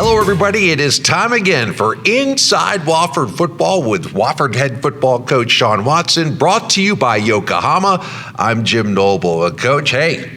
Hello, everybody. It is time again for Inside Wofford Football with Wofford head football coach Sean Watson, brought to you by Yokohama. I'm Jim Noble. Coach, hey,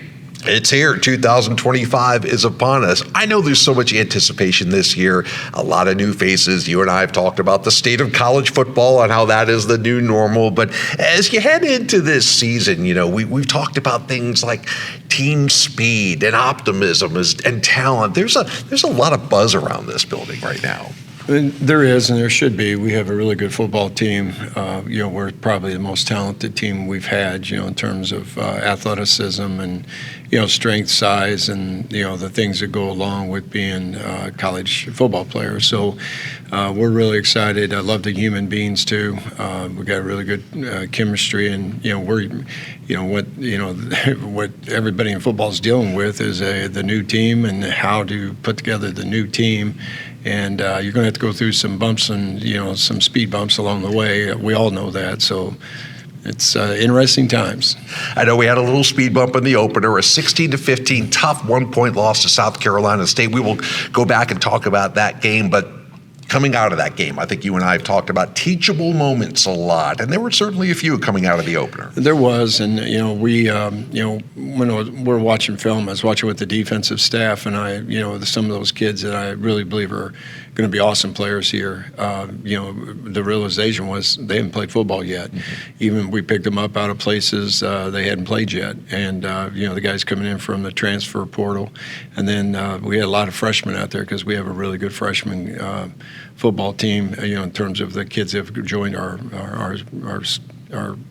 it's here. 2025 is upon us. I know there's so much anticipation this year, a lot of new faces. You and I have talked about the state of college football and how that is the new normal. But as you head into this season, you know, we've talked about things like team speed and optimism and talent. There's a lot of buzz around this building right now. There is, and there should be. We have a really good football team. We're probably the most talented team we've had, in terms of athleticism and, strength, size, and, the things that go along with being a college football player. So we're really excited. I love the human beings, too. We got really good chemistry, and, what everybody in football is dealing with is the new team and how to put together the new team. And you're going to have to go through some bumps and, some speed bumps along the way. We all know that. So it's interesting times. I know we had a little speed bump in the opener, a 16-15 tough 1-point loss to South Carolina State. We will go back and talk about that game. But coming out of that game, I think you and I have talked about teachable moments a lot, and there were certainly a few coming out of the opener. There was, and when we're watching film, I was watching with the defensive staff, and some of those kids that I really believe are going to be awesome players here. The realization was they haven't played football yet. Mm-hmm. Even we picked them up out of places they hadn't played yet, and the guys coming in from the transfer portal, and then we had a lot of freshmen out there because we have a really good freshman football team, in terms of the kids that have joined our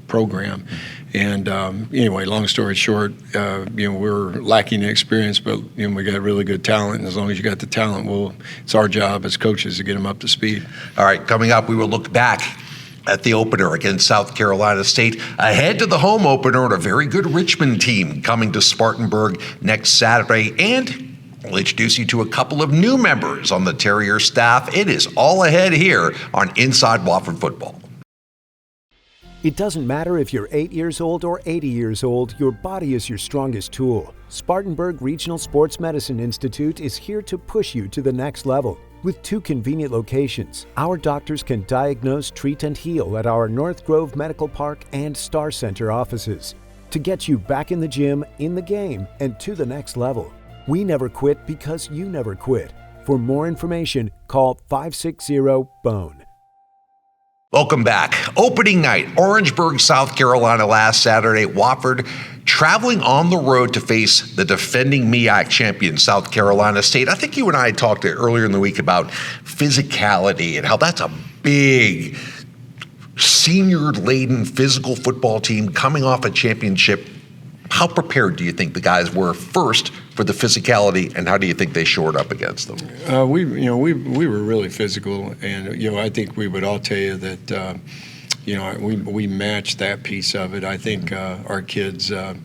program. And anyway, long story short, we're lacking the experience, but we got really good talent. And as long as you got the talent, it's our job as coaches to get them up to speed. All right, coming up, we will look back at the opener against South Carolina State, ahead to the home opener, and a very good Richmond team coming to Spartanburg next Saturday. And we'll introduce you to a couple of new members on the Terrier staff. It is all ahead here on Inside Wofford Football. It doesn't matter if you're 8 years old or 80 years old, your body is your strongest tool. Spartanburg Regional Sports Medicine Institute is here to push you to the next level. With 2 convenient locations, our doctors can diagnose, treat, and heal at our North Grove Medical Park and Star Center offices to get you back in the gym, in the game, and to the next level. We never quit because you never quit. For more information, call 560-BONE. Welcome back. Opening night, Orangeburg, South Carolina last Saturday. Wofford traveling on the road to face the defending MEAC champion, South Carolina State. I think you and I talked earlier in the week about physicality and how that's a big, senior-laden physical football team coming off a championship. How prepared do you think the guys were first for the physicality, and how do you think they shored up against them? We were really physical, and I think we would all tell you that we matched that piece of it. I think our kids, the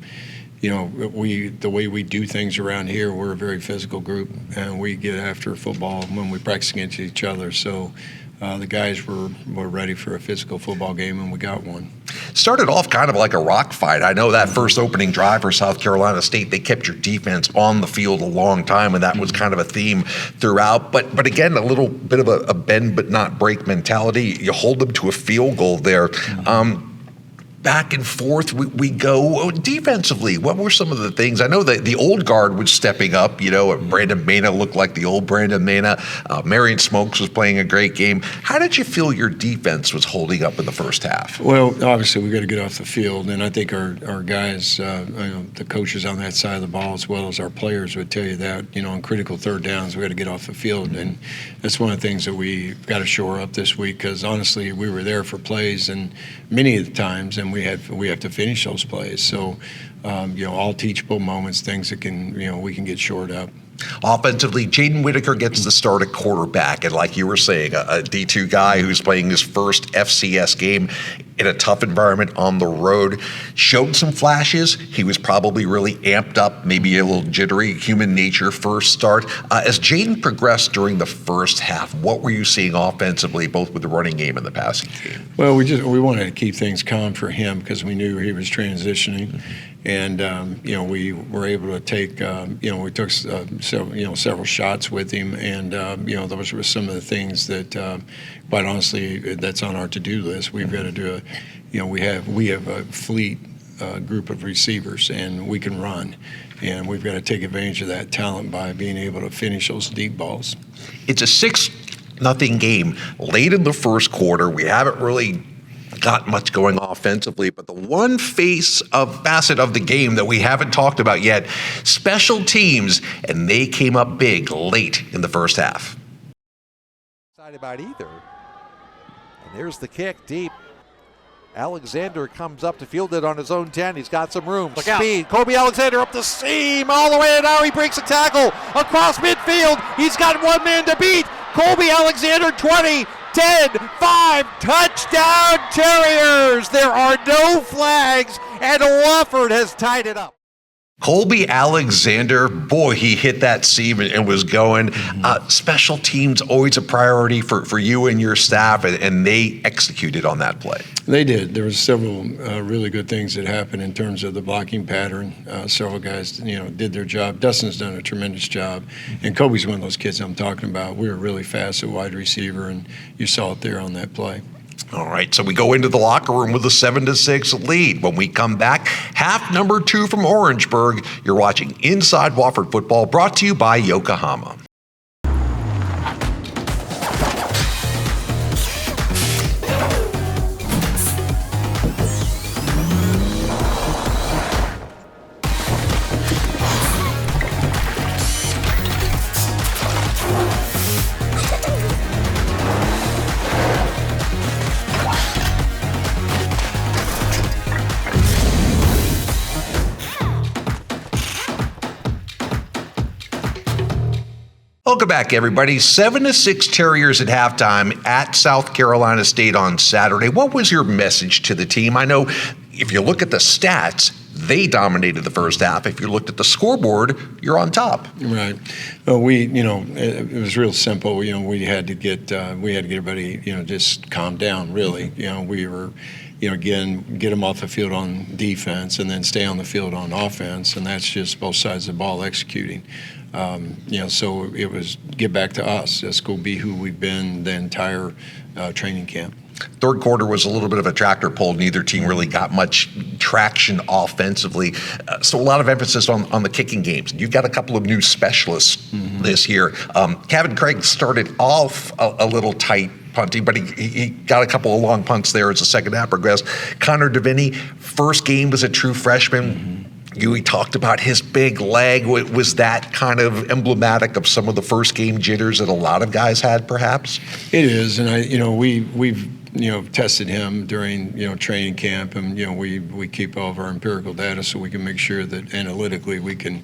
way we do things around here, we're a very physical group, and we get after football when we practice against each other. So the guys were ready for a physical football game, and we got one. Started off kind of like a rock fight. I know that first opening drive for South Carolina State, they kept your defense on the field a long time, and that was kind of a theme throughout. But again, a little bit of a bend but not break mentality. You hold them to a field goal there. Back and forth we go. Defensively, what were some of the things? I know that the old guard was stepping up. Brandon Mena looked like the old Brandon Mena. Marion Smokes was playing a great game. How did you feel your defense was holding up in the first half? Well, obviously we got to get off the field, and I think our guys, the coaches on that side of the ball, as well as our players, would tell you that. On critical third downs, we got to get off the field, and that's one of the things that we got to shore up this week, because honestly, we were there for plays, and many of the times, and we have to finish those plays. So, all teachable moments, things that we can get shored up. Offensively, Jaden Whitaker gets the start at quarterback, and like you were saying, a D2 guy who's playing his first FCS game. in a tough environment on the road. Showed some flashes. He was probably really amped up, maybe a little jittery, human nature first start. As Jaden progressed during the first half, what were you seeing offensively, both with the running game and the passing game? Well, we wanted to keep things calm for him because we knew he was transitioning. And we were able to take, we took several shots with him, and those were some of the things that, quite honestly, that's on our to-do list. We've got to do we have a fleet group of receivers, and we can run, and we've got to take advantage of that talent by being able to finish those deep balls. It's a 6-0 game late in the first quarter. We haven't really got much going offensively, but the one facet of the game that we haven't talked about yet, special teams, and they came up big late in the first half. Excited about either. And there's the kick deep. Alexander comes up to field it on his own 10. He's got some room. Speed. Kobe Alexander up the seam all the way, and now he breaks a tackle across midfield. He's got one man to beat. Kobe Alexander, 20, 10, 5, touchdown Terriers. There are no flags, and Wofford has tied it up. Colby Alexander, boy, he hit that seam and was going. Special teams always a priority for you and your staff, and they executed on that play. They did. There was several really good things that happened in terms of the blocking pattern. Several guys, did their job. Dustin's done a tremendous job, and Kobe's one of those kids I'm talking about. We were really fast at wide receiver, and you saw it there on that play. All right, so we go into the locker room with a 7-6 lead. When we come back, half number 2 from Orangeburg. You're watching Inside Wofford Football, brought to you by Yokohama. Welcome back, everybody. 7-6 Terriers at halftime at South Carolina State on Saturday. What was your message to the team? I know if you look at the stats, they dominated the first half. If you looked at the scoreboard, you're on top. Right. Well, it was real simple. We had to get everybody, just calm down. Really, we were. Again, get them off the field on defense and then stay on the field on offense, and that's just both sides of the ball executing. So it was get back to us. Let's go be who we've been the entire training camp. Third quarter was a little bit of a tractor pull. Neither team really got much traction offensively. So a lot of emphasis on the kicking games. You've got a couple of new specialists this year. Kevin Craig started off a little tight punting, but he got a couple of long punts there as the second half progressed. Connor DeVinny, first game as a true freshman. We talked about his big leg. Was that kind of emblematic of some of the first game jitters that a lot of guys had, perhaps? It is, and we've tested him during training camp, and we keep all of our empirical data so we can make sure that analytically we can,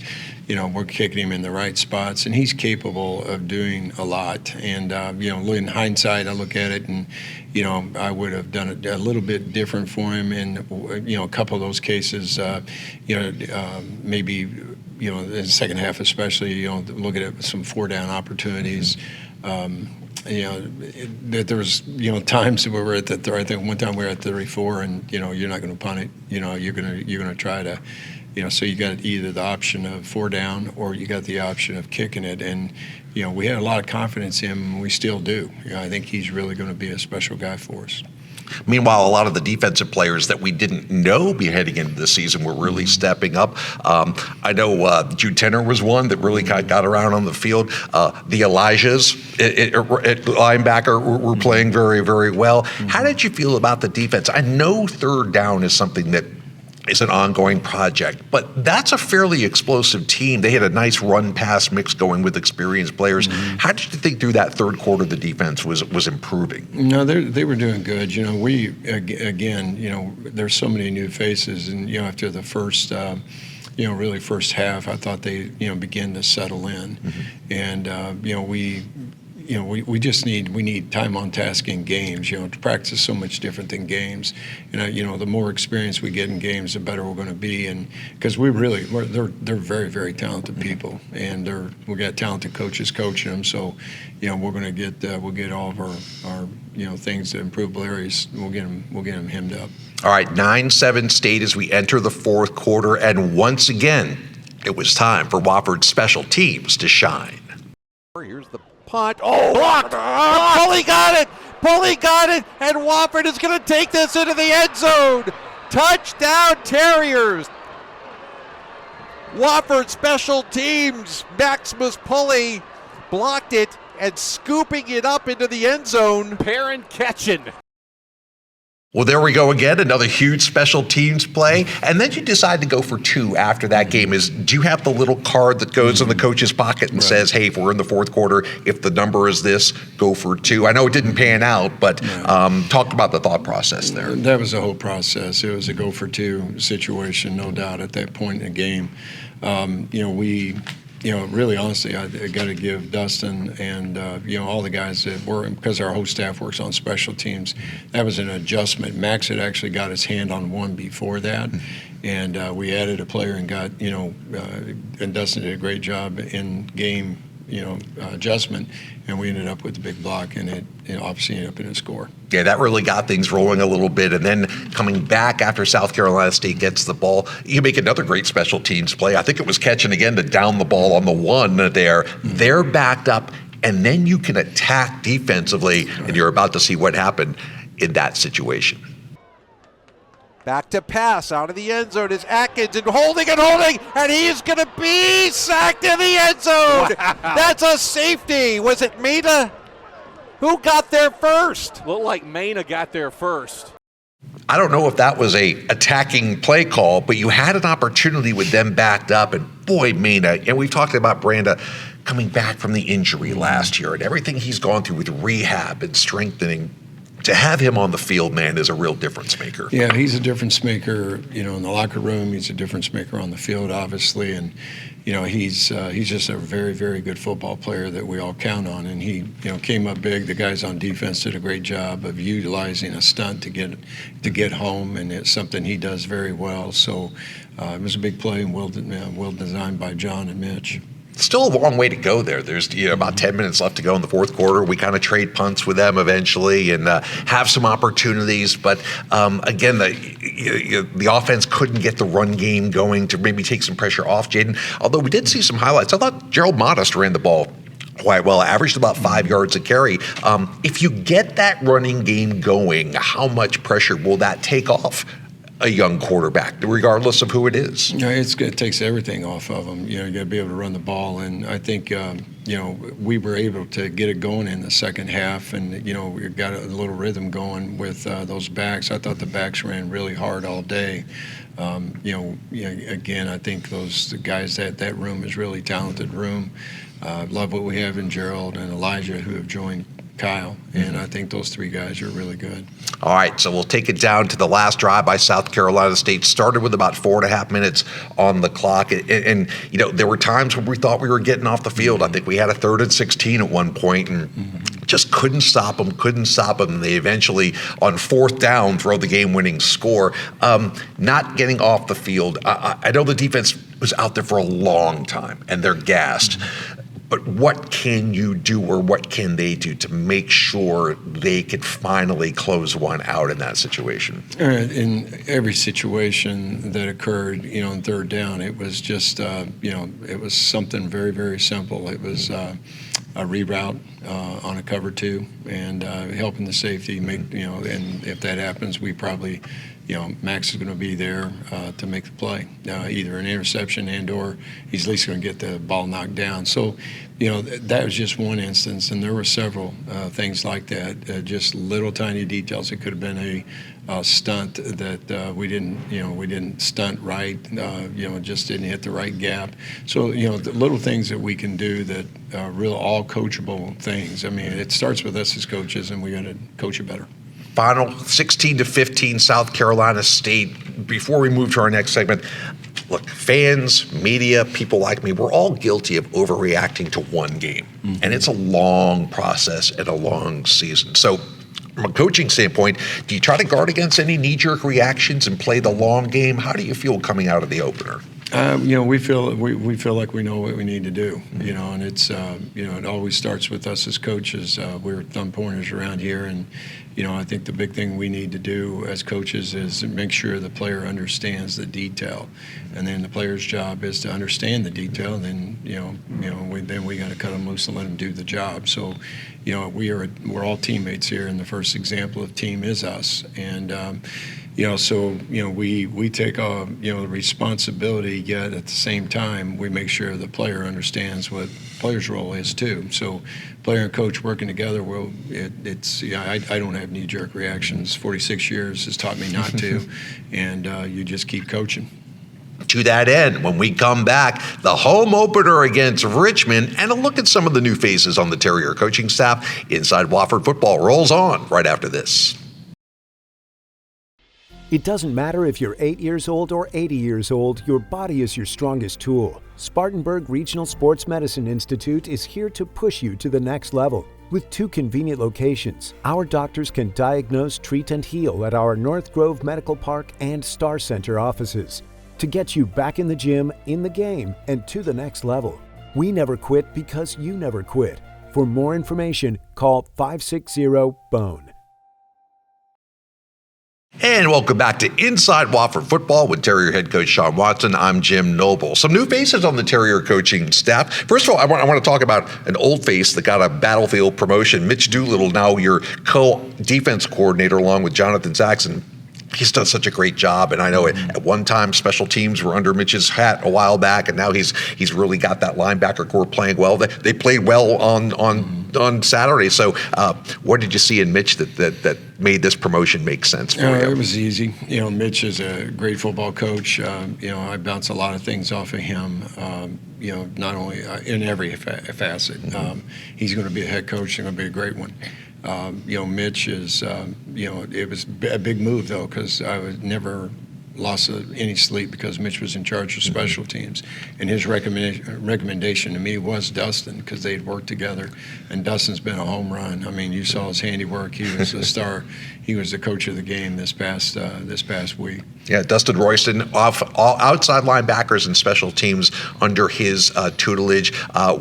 we're kicking him in the right spots, and he's capable of doing a lot. And in hindsight, I look at it and I would have done it a little bit different for him in a couple of those cases. Maybe in the second half, especially looking at some 4-down opportunities. That there was times that we were at I think one time we were at 34, and you're not going to punt it. You're going to try to, so you got either the option of 4-down or you got the option of kicking it. And we had a lot of confidence in him, and we still do. I think he's really going to be a special guy for us. Meanwhile, a lot of the defensive players that we didn't know be heading into the season were really stepping up. I know Jude Tenner was one that really got around on the field. The Elijahs at linebacker were playing very, very well. How did you feel about the defense? I know third down is something that is an ongoing project, but that's a fairly explosive team. They had a nice run-pass mix going with experienced players. How did you think through that third quarter the defense was improving? No, they were doing good. We again, there's so many new faces, and after the first really first half, I thought they began to settle in, and we we just need time on task in games. To practice is so much different than games. And the more experience we get in games, the better we're going to be. And because they're very, very talented people, and we got talented coaches coaching them. So we're going to we'll get all of our things, the improvable areas. We'll get them hemmed up. All right, 9-7 State as we enter the fourth quarter, and once again, it was time for Wofford's special teams to shine. Here's the punt. Oh, blocked! Pulley got it! Pulley got it! And Wofford is going to take this into the end zone. Touchdown, Terriers! Wofford special teams. Maximus Pulley blocked it and scooping it up into the end zone. Perrin catching. Well, there we go again, another huge special teams play. And then you decide to go for two after that game. Do you have the little card that goes in the coach's pocket and says, hey, if we're in the fourth quarter, if the number is this, go for two? I know it didn't pan out, but talk about the thought process there. That was the whole process. It was a go for two situation, no doubt, at that point in the game. Really honestly, I got to give Dustin and all the guys that were, because our whole staff works on special teams. That was an adjustment. Max had actually got his hand on one before that, and we added a player and got and Dustin did a great job in game adjustment, and we ended up with the big block, and it obviously ended up in a score. Yeah, that really got things rolling a little bit. And then coming back after South Carolina State gets the ball, you make another great special teams play. I think it was catching again to down the ball on the one there. They're backed up, and then you can attack defensively, and you're about to see what happened in that situation. Back to pass out of the end zone is Atkins, and holding, and he's going to be sacked in the end zone. Wow. That's a safety. Was it Mena? Who got there first? Looked like Mena got there first. I don't know if that was a attacking play call, but you had an opportunity with them backed up, and boy, Mena, and we've talked about Branda coming back from the injury last year and everything he's gone through with rehab and strengthening. To have him on the field, man, is a real difference maker. Yeah, he's a difference maker, in the locker room. He's a difference maker on the field, obviously, and he's just a very, very good football player that we all count on. And he, came up big. The guys on defense did a great job of utilizing a stunt to get home, and it's something he does very well. So it was a big play and well designed by John and Mitch. Still a long way to go there. There's about 10 minutes left to go in the fourth quarter. We kind of trade punts with them eventually and have some opportunities. But again, the offense couldn't get the run game going to maybe take some pressure off Jaden. Although we did see some highlights. I thought Gerald Modest ran the ball quite well, averaged about 5 yards a carry. If you get that running game going, how much pressure will that take off a young quarterback, regardless of who it is? It takes everything off of them. You got to be able to run the ball, and I think we were able to get it going in the second half, and we got a little rhythm going with those backs. I thought the backs ran really hard all day. Again, I think the guys that room is really talented room. Love what we have in Gerald and Elijah, who have joined Kyle, and I think those three guys are really good. All right, so we'll take it down to the last drive by South Carolina State. Started with about 4.5 minutes on the clock, and there were times when we thought we were getting off the field. I think we had a 3rd and 16 at one point, and just couldn't stop them. They eventually, on 4th down, throw the game-winning score. Not getting off the field. I know the defense was out there for a long time, and they're gassed. But what can you do, or what can they do to make sure they could finally close one out in that situation? In every situation that occurred, in 3rd down, it was just, it was something very, very simple. It was a reroute on a cover 2 and helping the safety make, and if that happens, we probably, Max is going to be there to make the play, either an interception and/or he's at least going to get the ball knocked down. So, that was just one instance, and there were several things like that, just little tiny details. It could have been a stunt that we didn't stunt right, just didn't hit the right gap. So, the little things that we can do that are real all coachable things. I mean, it starts with us as coaches, and we got to coach it better. Final 16-15 South Carolina State. Before we move to our next segment, look, fans, media, people like me, we're all guilty of overreacting to one game. And it's a long process and a long season. So from a coaching standpoint, do you try to guard against any knee-jerk reactions and play the long game? How do you feel coming out of the opener? We feel like we know what we need to do, and it's it always starts with us as coaches. We're thumb pointers around here, and I think the big thing we need to do as coaches is make sure the player understands the detail, and then the player's job is to understand the detail. And then we got to cut them loose and let them do the job. So, we're all teammates here, and the first example of team is us, and. We take the responsibility, yet at the same time, we make sure the player understands what player's role is too. So player and coach working together, I don't have knee-jerk reactions. 46 years has taught me not to, and you just keep coaching. To that end, when we come back, the home opener against Richmond, and a look at some of the new faces on the Terrier coaching staff. Inside Wofford Football rolls on right after this. It doesn't matter if you're 8 years old or 80 years old, your body is your strongest tool. Spartanburg Regional Sports Medicine Institute is here to push you to the next level. With 2 convenient locations, our doctors can diagnose, treat, and heal at our North Grove Medical Park and Star Center offices to get you back in the gym, in the game, and to the next level. We never quit because you never quit. For more information, call 560-BONE. And welcome back to Inside Wofford Football with Terrier head coach Sean Watson. I'm Jim Noble. Some new faces on the Terrier coaching staff. First of all, I want to talk about an old face that got a battlefield promotion. Mitch Doolittle, now your co-defense coordinator along with Jonathan Saxon. He's done such a great job, and I know at one time special teams were under Mitch's hat a while back, and now he's really got that linebacker core playing well. They played well on Saturday. So, what did you see in Mitch that made this promotion make sense for you? It was easy. Mitch is a great football coach. I bounce a lot of things off of him. Not only in every facet. He's going to be a head coach. He's going to be a great one. Mitch is, it was a big move, though, because I was never lost any sleep because Mitch was in charge of special teams. And his recommendation to me was Dustin, because they'd worked together. And Dustin's been a home run. I mean, you saw his handiwork. He was a star. He was the coach of the game this past week. Yeah, Dustin Royston, all outside linebackers and special teams under his tutelage.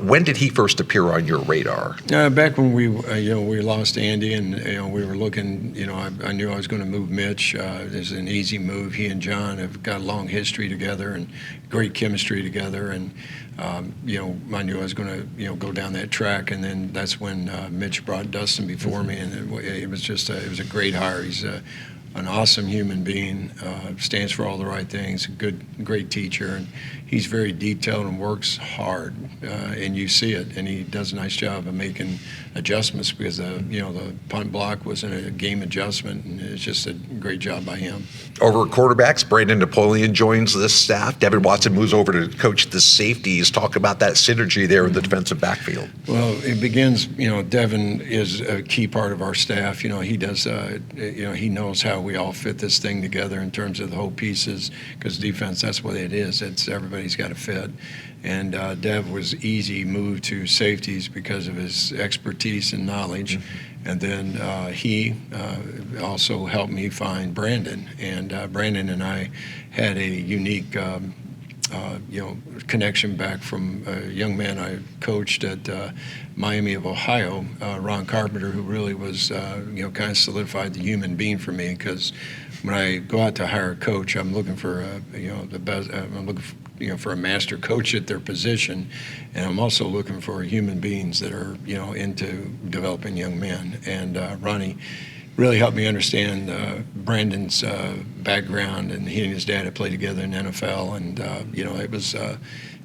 When did he first appear on your radar? Back when we lost Andy, and we were looking. I knew I was going to move Mitch. It was an easy move. He and John have got a long history together and great chemistry together, and I knew I was going to go down that track. And then that's when Mitch brought Dustin before me, and it was a great hire. He's an awesome human being, stands for all the right things, great teacher, and he's very detailed and works hard, and you see it, and he does a nice job of making adjustments because the punt block wasn't a game adjustment, and it's just a great job by him. Over at quarterbacks, Brandon Napoleon joins this staff. Devin Watson moves over to coach the safeties. Talk about that synergy there in the defensive backfield. Well, it begins, Devin is a key part of our staff. He does, he knows how we all fit this thing together in terms of the whole pieces, because defense, that's what it is. It's everybody's got to fit. And Dev was easy moved to safeties because of his expertise and knowledge. And then he also helped me find Brandon. And Brandon and I had a unique connection back from a young man I coached at Miami of Ohio, Ron Carpenter, who really was, kind of solidified the human being for me. Because when I go out to hire a coach, I'm looking for, the best. I'm looking for a master coach at their position, and I'm also looking for human beings that are, into developing young men. And Ronnie really helped me understand Brandon's background, and he and his dad had played together in NFL, and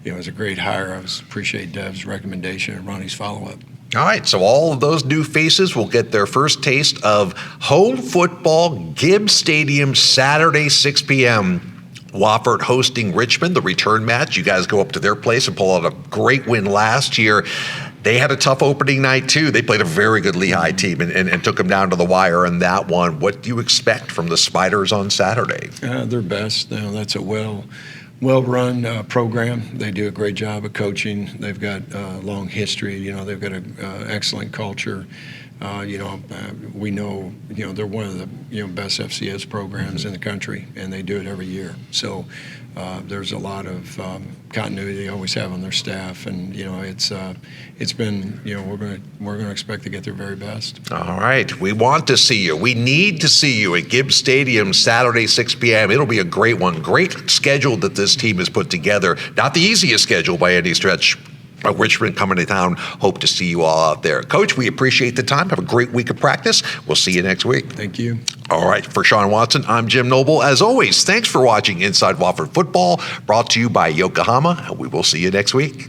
it was a great hire. I appreciate Dev's recommendation and Ronnie's follow-up. All right, so all of those new faces will get their first taste of home football, Gibbs Stadium, Saturday, 6 p.m. Wofford hosting Richmond, the return match. You guys go up to their place and pull out a great win last year. They had a tough opening night, too. They played a very good Lehigh team and took them down to the wire in that one. What do you expect from the Spiders on Saturday? Their best. That's a well-run program. They do a great job of coaching. They've got a long history. You know, they've got an excellent culture. We know, they're one of the, best FCS programs in the country, and they do it every year. So there's a lot of continuity they always have on their staff, and, it's been, we're going to expect to get their very best. All right. We want to see you. We need to see you at Gibbs Stadium Saturday, 6 p.m. It'll be a great one. Great schedule that this team has put together. Not the easiest schedule by any stretch. Richmond coming to town. Hope to see you all out there. Coach, we appreciate the time. Have a great week of practice. We'll see you next week. Thank you. All right. For Sean Watson, I'm Jim Noble. As always, thanks for watching Inside Wofford Football, brought to you by Yokohama. We will see you next week.